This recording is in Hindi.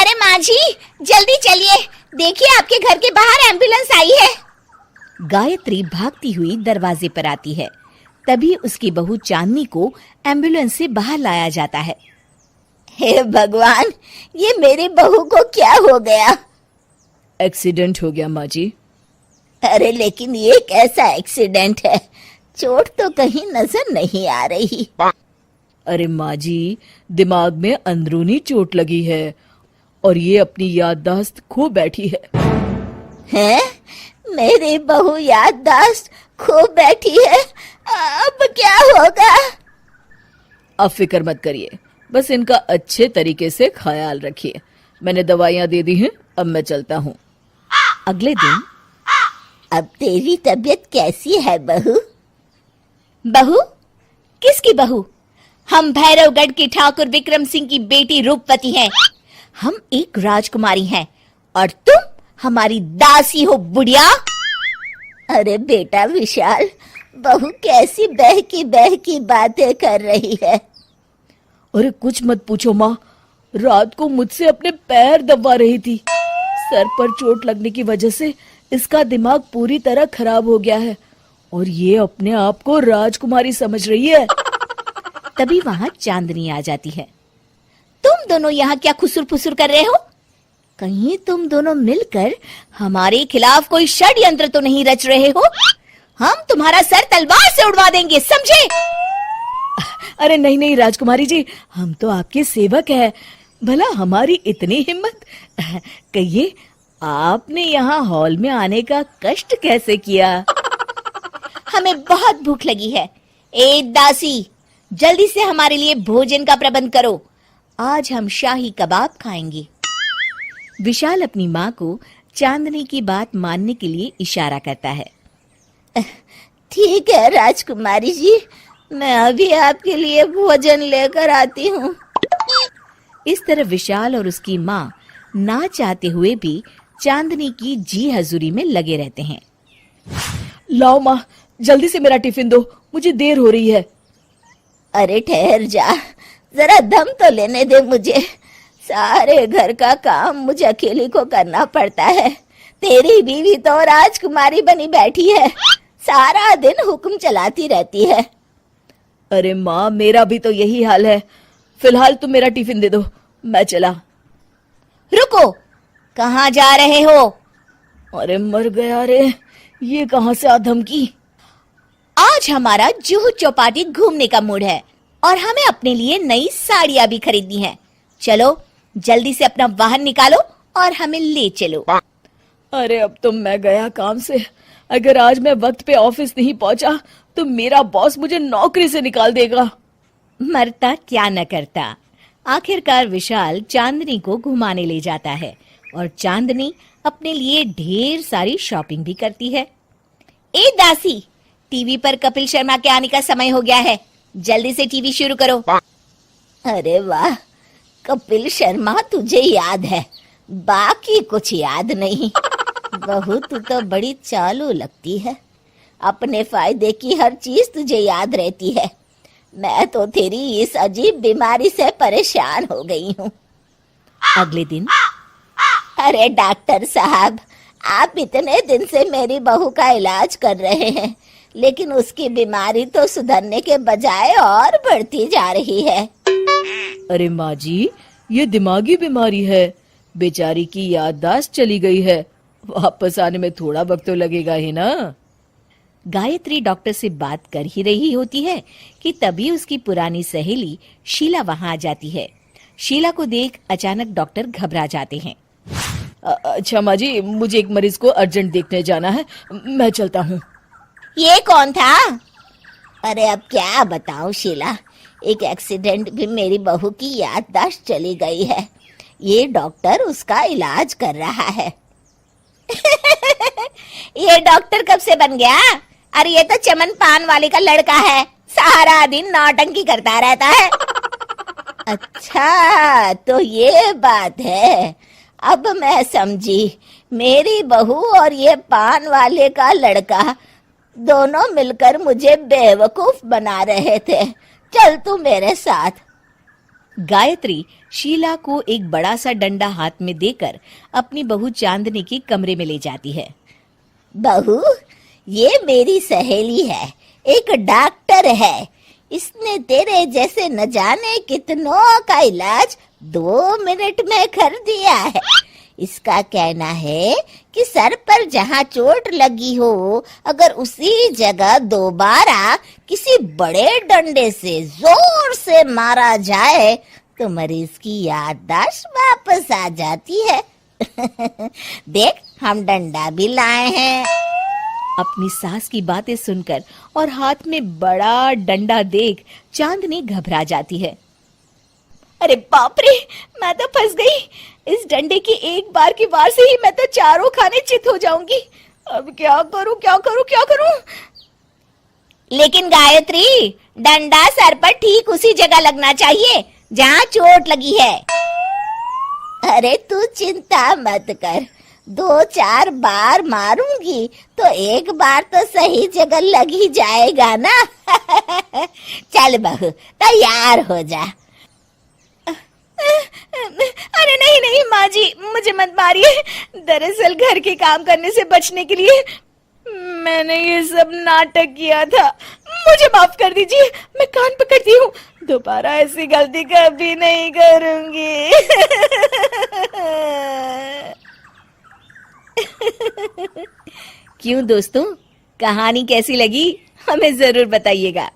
अरे माँ जी, जल्दी चलिए, देखिए आपके घर के बाहर एम्बुलेंस आई है। गायत्री भागती हुई दरवाजे पर आती है। तभी उसकी बहू चांदनी को एम्बुलेंस से बाहर लाया जाता है। हे भगवान, ये मेरी बहू को क्या हो गया? एक्सीडेंट हो गया माँ जी। अरे लेकिन ये कैसा एक्सीडेंट है? चोट तो कहीं नजर नहीं आ रही। अरे माँ जी, दिमाग में अंदरूनी चोट लगी है और ये अपनी याददाश्त खो बैठी है। हैं? मेरी बहू याददाश्त खो बैठी है, अब क्या होगा? आप फिक्र मत करिए, बस इनका अच्छे तरीके से ख्याल रखिए। मैंने दवाइयाँ दे दी हैं, अब मैं चलता हूँ। अगले दिन अब तेरी तबीयत कैसी है बहू? बहू? किसकी बहू? हम भैरवगढ़ की ठाकुर विक्रम सिंह की बेटी रूपवती हैं। हम एक राजकुमारी हैं और तुम हमारी दासी हो बुढ़िया। अरे बेटा विशाल, बहू कैसी बहकी बातें कर रही है। अरे कुछ मत पूछो माँ, रात को मुझसे अपने पैर दबा रही थी। सर पर चोट लगने की वजह से इसका दिमाग पूरी तरह खराब हो गया है और ये अपने आप को राजकुमारी समझ रही है। तभी वहां चांदनी आ जाती है। तुम दोनों यहाँ क्या खुसुर फुसुर कर रहे हो? कहीं तुम दोनों मिलकर हमारे खिलाफ कोई षड्यंत्र तो नहीं रच रहे हो? हम तुम्हारा सर तलवार से उड़वा देंगे, समझे? अरे नहीं नहीं राजकुमारी जी, हम तो आपके सेवक हैं। भला हमारी इतनी हिम्मत? कहिए, आपने यहाँ हॉल में आने का कष्ट कैसे किया? हमें बहुत भूख लगी है। ए दासी, जल्दी से हमारे लिए भोजन का प्रबंध करो। आज हम शाही कबाब खाएंगे। विशाल अपनी माँ को चांदनी की बात मानने के लिए इशारा करता है। ठीक है राजकुमारी जी, मैं अभी आपके लिए भोजन लेकर आती हूँ। इस तरह विशाल और उसकी माँ ना चाहते हुए भी चांदनी की जी हजूरी में लगे रहते हैं। लाओ माँ, जल्दी से मेरा टिफिन दो, मुझे देर हो रही है। अरे ठहर जा, जरा दम तो लेने दे मुझे। सारे घर का काम मुझे अकेली को करना पड़ता है। तेरी बीवी तो राजकुमारी बनी बैठी है, सारा दिन हुक्म चलाती रहती है। अरे माँ, मेरा भी तो यही हाल है। फिलहाल तुम मेरा टिफिन दे दो, मैं चला। रुको, कहाँ जा रहे हो? अरे मर गया रे, ये कहाँ से आ धमकी? आज हमारा जुहू चौपाटी घूमने का मूड है और हमें अपने लिए नई साड़ियाँ भी खरीदनी है। चलो जल्दी से अपना वाहन निकालो और हमें ले चलो। अरे अब तो मैं गया काम से। अगर आज मैं वक्त पे ऑफिस नहीं पहुंचा तो मेरा बॉस मुझे नौकरी से निकाल देगा। मरता क्या न करता। आखिरकार विशाल चांदनी को घुमाने ले जाता है और चांदनी अपने लिए ढेर सारी शॉपिंग भी करती है। ए दासी, टीवी पर कपिल शर्मा के आने का समय हो गया है, जल्दी से टीवी शुरू करो। अरे वाह, कपिल शर्मा तुझे याद है, बाकी कुछ याद नहीं। बहू तू तो बड़ी चालू लगती है, अपने फायदे की हर चीज तुझे याद रहती है। मैं तो तेरी इस अजीब बीमारी से परेशान हो गई हूँ। अगले दिन, अरे डॉक्टर साहब, आप इतने दिन से मेरी बहू का इलाज कर रहे हैं, लेकिन उसकी बीमारी तो सुधरने के बजाय और बढ़ती जा रही है। अरे माँ जी, ये दिमागी बीमारी है। बेचारी की याददाश्त चली गई है, वापस आने में थोड़ा वक्त तो लगेगा ही ना। गायत्री डॉक्टर से बात कर ही रही होती है कि तभी उसकी पुरानी सहेली शीला वहां आ जाती है। शीला को देख अचानक डॉक्टर घबरा जाते हैं। अच्छा माँ जी, मुझे एक मरीज को अर्जेंट देखने जाना है, मैं चलता हूँ। ये कौन था? अरे अब क्या बताऊं शीला, एक एक्सीडेंट भी मेरी बहू की याददाश्त चली गई है। ये डॉक्टर उसका इलाज कर रहा है। ये डॉक्टर कब से बन गया? अरे ये तो चमन पान वाले का लड़का है, सारा दिन नौटंकी करता रहता है। अच्छा तो ये बात है, अब मैं समझी। मेरी बहू और ये पान वाले का लड़का दोनों मिलकर मुझे बेवकूफ बना रहे थे। चल तू मेरे साथ। गायत्री शीला को एक बड़ा सा डंडा हाथ में देकर अपनी बहू चांदनी के कमरे में ले जाती है। बहू, ये मेरी सहेली है, एक डॉक्टर है। इसने तेरे जैसे न जाने कितनों का इलाज 2 मिनट में कर दिया है। इसका कहना है कि सर पर जहाँ चोट लगी हो, अगर उसी जगह दोबारा किसी बड़े डंडे से जोर से मारा जाए तो मरीज की याददाश्त वापस आ जाती है। देख, हम डंडा भी लाए हैं। अपनी सास की बातें सुनकर और हाथ में बड़ा डंडा देख चांदनी घबरा जाती है। अरे बाप रे, मैं तो फंस गई। इस डंडे की एक बार की वार से ही मैं तो चारों खाने चित हो जाऊंगी। अब क्या करूं, क्या करूं, क्या करूं? लेकिन गायत्री, डंडा सर पर ठीक उसी जगह लगना चाहिए जहाँ चोट लगी है। अरे तू चिंता मत कर, 2-4 बार मारूंगी तो एक बार तो सही जगह लग ही जाएगा ना। चल बहू, तैयार हो जा। अरे नहीं नहीं माँ जी, मुझे मत मारिए। दरअसल घर के काम करने से बचने के लिए मैंने ये सब नाटक किया था। मुझे माफ कर दीजिए, मैं कान पकड़ती हूँ। दोबारा ऐसी गलती कभी नहीं करूंगी। क्यों दोस्तों, कहानी कैसी लगी हमें जरूर बताइएगा।